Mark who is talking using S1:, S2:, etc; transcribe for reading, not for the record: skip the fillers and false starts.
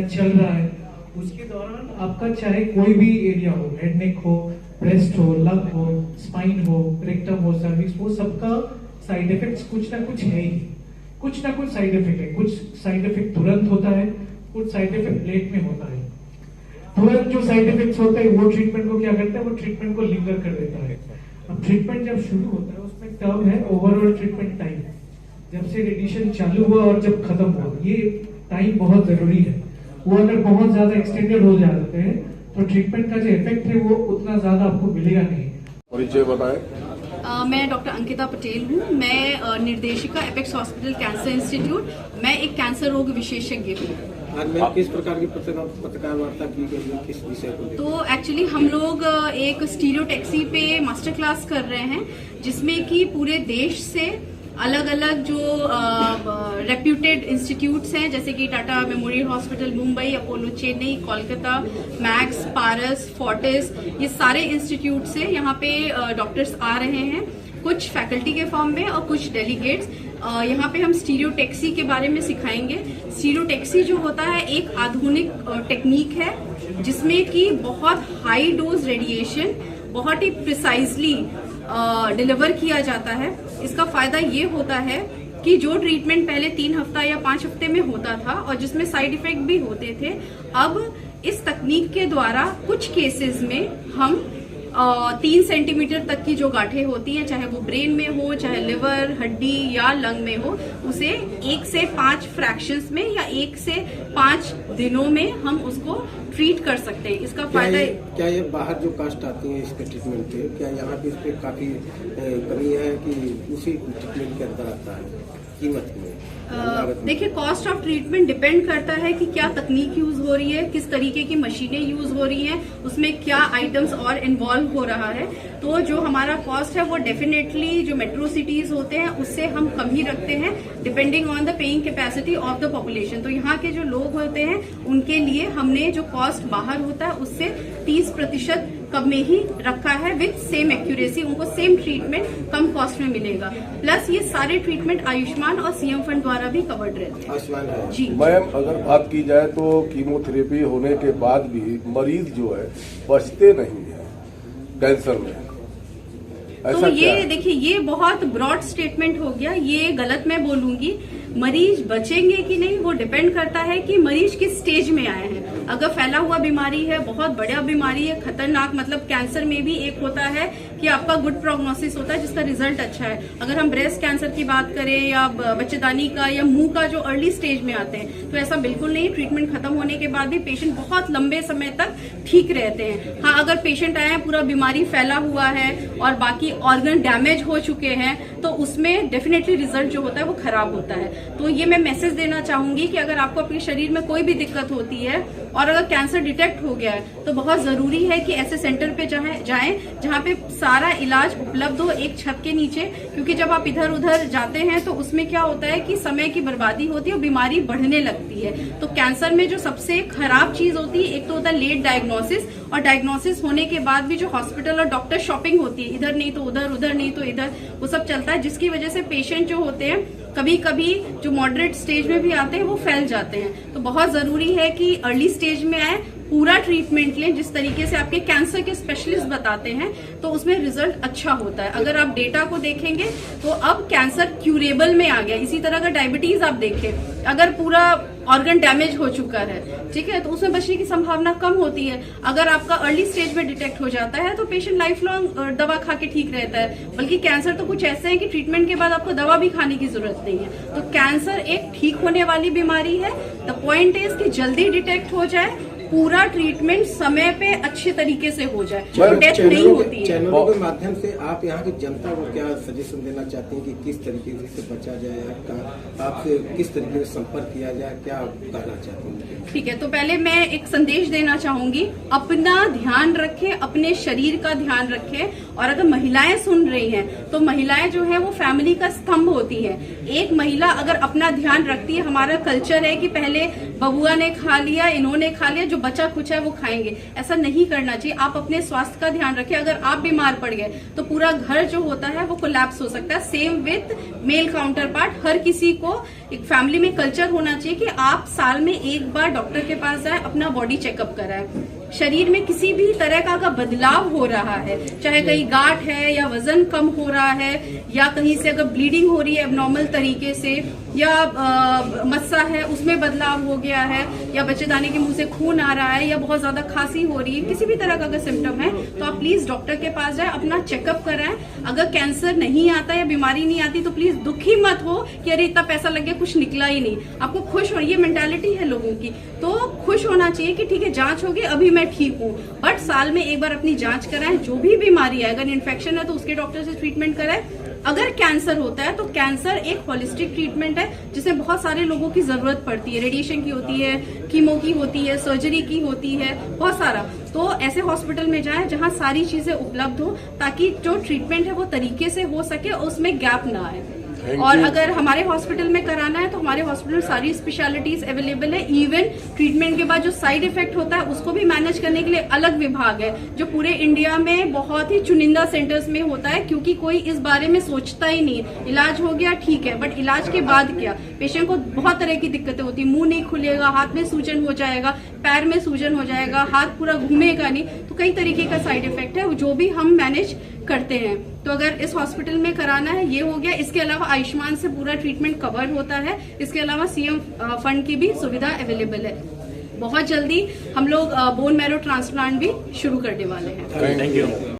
S1: चल रहा है, उसके दौरान आपका चाहे कोई भी एरिया हो, हेड नेक हो, ब्रेस्ट हो, लंग हो, स्पाइन हो, रेक्टम हो, सर्विक्स हो, सबका साइड इफेक्ट्स कुछ ना कुछ है ही, कुछ ना कुछ साइड इफेक्ट है। कुछ साइड इफेक्ट तुरंत होता है, कुछ साइड इफेक्ट लेट में होता है। तुरंत जो साइड इफेक्ट्स होते हैं वो ट्रीटमेंट को क्या करता है, वो ट्रीटमेंट को लिंगर कर देता है। अब ट्रीटमेंट जब शुरू होता है उसमें टर्म है ओवरऑल ट्रीटमेंट टाइम, जब से रेडिएशन चालू हुआ और जब खत्म हुआ, ये टाइम बहुत जरूरी है। वो अगर बहुत ज्यादा एक्सटेंडेड हो जाते हैं तो ट्रीटमेंट का जो इफेक्ट है वो उतना ज्यादा आपको मिलेगा नहीं।
S2: परिचय बताएं।
S3: मैं डॉक्टर अंकिता पटेल हूँ। मैं निर्देशिका एपेक्स हॉस्पिटल कैंसर इंस्टीट्यूट। मैं एक कैंसर रोग विशेषज्ञ हूँ।
S4: आज मैं किस प्रकार की पत्रकार वार्ता की गई है, किस विषय को?
S3: तो एक्चुअली हम लोग एक स्टीरियोटैक्सी पे मास्टर क्लास कर रहे हैं, जिसमें कि पूरे देश से अलग अलग जो रेप्यूटेड इंस्टीट्यूट्स हैं, जैसे कि Tata memorial hospital Mumbai, Apollo Chennai, Kolkata, Max, Paras, Fortis, ये सारे इंस्टीट्यूट से यहाँ पे डॉक्टर्स आ रहे हैं, कुछ फैकल्टी के फॉर्म में और कुछ डेलीगेट्स। यहाँ पे हम स्टीरियोटैक्सी के बारे में सिखाएंगे। स्टीरियोटैक्सी जो होता है एक आधुनिक टेक्निक है, जिसमें कि बहुत हाई डोज रेडिएशन बहुत ही प्रिसाइजली डिलीवर किया जाता है। इसका फायदा ये होता है कि जो ट्रीटमेंट पहले 3 हफ्ता या 5 हफ्ते में होता था और जिसमें साइड इफेक्ट भी होते थे, अब इस तकनीक के द्वारा कुछ केसेस में हम 3 सेंटीमीटर तक की जो गांठें होती हैं, चाहे वो ब्रेन में हो, चाहे लिवर, हड्डी या लंग में हो, उसे 1 से 5 फ्रैक्शंस में या 1 से 5 दिनों में हम उसको ट्रीट कर सकते हैं। इसका फायदा
S4: क्या ये बाहर जो कास्ट आती है इसके ट्रीटमेंट पे, क्या यहाँ पे इस पे काफी कमी है कि उसी ट्रीटमेंट के अंदर आता है कीमत में?
S3: देखिए, कॉस्ट ऑफ ट्रीटमेंट डिपेंड करता है कि क्या तकनीक यूज हो रही है, किस तरीके की मशीनें यूज हो रही हैं, उसमें क्या आइटम्स और इन्वॉल्व हो रहा है। तो जो हमारा कॉस्ट है वो डेफिनेटली जो मेट्रो सिटीज होते हैं उससे हम कम ही रखते हैं, depending on the paying capacity of the population. तो यहाँ के जो लोग होते हैं उनके लिए हमने जो कॉस्ट बाहर होता है उससे 30% कम में ही रखा है, विद सेम एक्यूरेसी। उनको सेम ट्रीटमेंट कम कॉस्ट में मिलेगा। प्लस ये सारे ट्रीटमेंट आयुष्मान और सीएम फंड द्वारा भी कवर्ड रहते हैं। जी
S2: मैम, अगर बात की जाए तो कीमोथेरेपी होने के बाद भी मरीज जो है बचते नहीं है कैंसर में,
S3: तो ये देखिए, ये बहुत ब्रॉड स्टेटमेंट हो गया, ये गलत मैं बोलूंगी। मरीज बचेंगे कि नहीं वो डिपेंड करता है कि मरीज किस स्टेज में आए हैं। अगर फैला हुआ बीमारी है, बहुत बड़ा बीमारी है, खतरनाक, मतलब कैंसर में भी एक होता है कि आपका गुड प्रोग्नोसिस होता है जिसका रिजल्ट अच्छा है। अगर हम ब्रेस्ट कैंसर की बात करें या बच्चेदानी का या मुंह का जो अर्ली स्टेज में आते हैं, तो ऐसा बिल्कुल नहीं। ट्रीटमेंट खत्म होने के बाद भी पेशेंट बहुत लंबे समय तक ठीक रहते हैं। हाँ, अगर पेशेंट आए हैं पूरा बीमारी फैला हुआ है और बाकी ऑर्गन डैमेज हो चुके हैं, तो उसमें डेफिनेटली रिजल्ट जो होता है वो खराब होता है। तो ये मैं मैसेज देना चाहूंगी कि अगर आपको अपने शरीर में कोई भी दिक्कत होती है और अगर कैंसर डिटेक्ट हो गया है, तो बहुत जरूरी है कि ऐसे सेंटर पे जाएं जहां पे सारा इलाज उपलब्ध हो एक छत के नीचे। क्योंकि जब आप इधर उधर जाते हैं तो उसमें क्या होता है कि समय की बर्बादी होती है और बीमारी बढ़ने लगती है। तो कैंसर में जो सबसे खराब चीज होती है, एक तो होता है लेट डायग्नोसिस, और डायग्नोसिस होने के बाद भी जो हॉस्पिटल और डॉक्टर शॉपिंग होती है, इधर नहीं तो उधर, उधर नहीं तो इधर, वो सब चलता है, जिसकी वजह से पेशेंट जो होते हैं कभी कभी जो मॉडरेट स्टेज में भी आते हैं वो फैल जाते हैं। तो बहुत जरूरी है कि अर्ली स्टेज में आए, पूरा ट्रीटमेंट लें जिस तरीके से आपके कैंसर के स्पेशलिस्ट बताते हैं, तो उसमें रिजल्ट अच्छा होता है। अगर आप डेटा को देखेंगे तो अब कैंसर क्यूरेबल में आ गया। इसी तरह अगर डायबिटीज आप देखें, अगर पूरा ऑर्गन डैमेज हो चुका है, ठीक है, तो उसमें बचने की संभावना कम होती है। अगर आपका अर्ली स्टेज में डिटेक्ट हो जाता है तो पेशेंट लाइफ लॉन्ग दवा खा के ठीक रहता है। बल्कि कैंसर तो कुछ ऐसे है कि ट्रीटमेंट के बाद आपको दवा भी खाने की जरूरत नहीं है। तो कैंसर एक ठीक होने वाली बीमारी है। द पॉइंट इज कि जल्दी डिटेक्ट हो जाए, पूरा ट्रीटमेंट समय पे अच्छे तरीके से हो जाए, तो डेथ नहीं होती है।
S4: चैनलों के माध्यम से आप यहाँ की जनता को क्या सजेशन देना चाहते हैं कि किस तरीके से बचा जाए, आपसे किस तरीके से संपर्क किया जाए, क्या कहना चाहते हैं?
S3: ठीक है, तो पहले मैं एक संदेश देना चाहूंगी, अपना ध्यान रखें, अपने शरीर का ध्यान रखें। और अगर महिलाएं सुन रही हैं तो महिलाएं जो है वो फैमिली का स्तंभ होती है। एक महिला अगर अपना ध्यान रखती है, हमारा कल्चर है कि पहले बबुआ ने खा लिया, इन्होंने खा लिया, जो बचा कुछ है वो खाएंगे। ऐसा नहीं करना चाहिए। आप अपने स्वास्थ्य का ध्यान रखिए। अगर आप बीमार पड़ गए तो पूरा घर जो होता है वो कोलैप्स हो सकता है। Same with male counterpart. हर किसी को एक फैमिली में कल्चर होना चाहिए कि आप साल में एक बार डॉक्टर के पास जाए, अपना बॉडी चेकअप कराएं। शरीर में किसी भी तरह का अगर बदलाव हो रहा है, चाहे कहीं गांठ है या वजन कम हो रहा है या कहीं से अगर ब्लीडिंग हो रही है एबनॉर्मल तरीके से या मस्सा है उसमें बदलाव हो गया है या बच्चेदानी के मुंह से खून आ रहा है या बहुत ज्यादा खांसी हो रही है, किसी भी तरह का अगर सिम्टम है तो आप प्लीज डॉक्टर के पास जाए, अपना चेकअप कराएं। अगर कैंसर नहीं आता या बीमारी नहीं आती तो प्लीज दुखी मत हो कि अरे इतना पैसा लग गया कुछ निकला ही नहीं। आपको खुश हो, ये मेंटालिटी है लोगों की, तो खुश होना चाहिए कि ठीक है जांच होगी अभी मैं ठीक हूँ, बट साल में एक बार अपनी जांच कराएं। जो भी बीमारी है, अगर इन्फेक्शन है तो उसके डॉक्टर से ट्रीटमेंट कराएं। अगर कैंसर होता है तो कैंसर एक होलिस्टिक ट्रीटमेंट है जिसमें बहुत सारे लोगों की जरूरत पड़ती है। रेडिएशन की होती है, कीमो की होती है, सर्जरी की होती है, बहुत सारा। तो ऐसे हॉस्पिटल में जाएं जहां सारी चीजें उपलब्ध हो ताकि जो ट्रीटमेंट है वो तरीके से हो सके और उसमें गैप ना आए। और अगर हमारे हॉस्पिटल में कराना है तो हमारे हॉस्पिटल में सारी स्पेशलिटीज अवेलेबल है। इवन ट्रीटमेंट के बाद जो साइड इफेक्ट होता है उसको भी मैनेज करने के लिए अलग विभाग है जो पूरे इंडिया में बहुत ही चुनिंदा सेंटर्स में होता है, क्योंकि कोई इस बारे में सोचता ही नहीं। इलाज हो गया ठीक है, बट इलाज के बाद क्या? पेशेंट को बहुत तरह की दिक्कतें होती है। मुंह नहीं खुलेगा, हाथ में सूजन हो जाएगा, पैर में सूजन हो जाएगा, हाथ पूरा घूमेगा नहीं, तो कई तरीके का साइड इफेक्ट है जो भी हम मैनेज करते हैं। तो अगर इस हॉस्पिटल में कराना है, ये हो गया। इसके अलावा आयुष्मान से पूरा ट्रीटमेंट कवर होता है। इसके अलावा सीएम फंड की भी सुविधा अवेलेबल है। बहुत जल्दी हम लोग बोन मैरो ट्रांसप्लांट भी शुरू करने वाले हैं।
S2: Thank you.